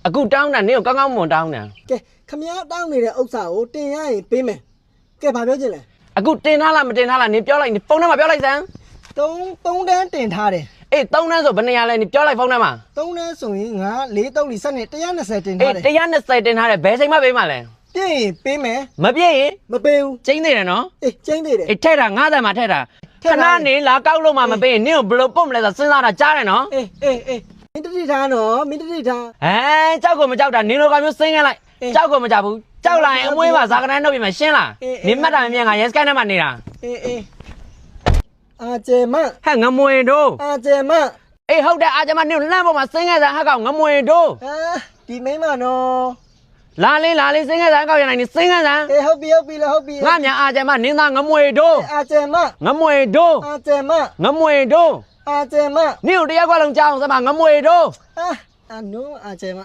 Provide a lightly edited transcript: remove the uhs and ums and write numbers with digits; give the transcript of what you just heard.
အခုတောင်းတာနင်းကိုကောင်းကောင်းမွန်တောင်းတာ ကဲခမည်းတောင်းနေတဲ့ဥစ္စာကိုတင်ရရင်ပေးမယ်ကဲဘာပြောချင်လဲ အခုတင်ထားလားမတင်ထားလားနင်းပြောလိုက်နင်းဖုန်းထဲမှာပြောလိုက်စမ်း 3တန်းတင်ထားတယ် အေး3တန်းဆိုဘယ်နေရာလဲနင်းပြောလိုက်ဖုန်းထဲမှာ 3တန်းဆိုရင်ငါ4 3 7နဲ့120တင် အေး ထားတယ် 120တင်ထားတယ်ဘယ်ချိန်မှပေးမှလဲ ပြည့်ရင်ပေးမယ် မပြည့်ရင် မပေးဘူး ကျင်းနေတယ်နော် အေးကျင်းသေးတယ် အေးထက်တာ90မှာထက်တာခဏနေလာကောက်လို့မှမပေးရင်နင်းကိုဘယ်လိုပုတ်မလဲဆိုစဉ်းစားတာကြားတယ်နော် အေးမင်းတတိထားနော်မင်းတတိထား ဟမ်ကြောက်ကိုမကြောက်တာနင်းလိုကမျိုးစိမ့်ခဲ့လိုက်ကြောက်ကိုမကြောက်ဘူးကြောက်လာရင်အမွေးမှာဇာကနန်းနှုတ်ပြင်မှာရှင်းလားနင်းမှတ်တာမမြင်ငါရဲစကန်ထဲမှာနေတာ အေးအာကျဲမ ဟဲ့ငမွေတို့ အာကျဲမ အေးဟုတ်တယ်အားကျမနင်းလမ်းပေါ်မှာစိမ့်ခဲ့စားဟက်ကောင်ငမွေတို့ ဟာဒီမိမနော် လာလေးစိမ့်ခဲ့စားကောက်ရနိုင်နေစိမ့်ခဲ့စား အေးဟုတ်ပြီလားဟုတ်ပြီ ငါမြန်အားကျမနင်းသားငမွေတို့ အာကျဲမ ငမွေတို့ အာကျဲမ ငမွေတို့ အာကျဲမ နင်းတို့တရားခွက်လုံးကြောင်းစမငမွေတို့ အာနိုအာကျဲမ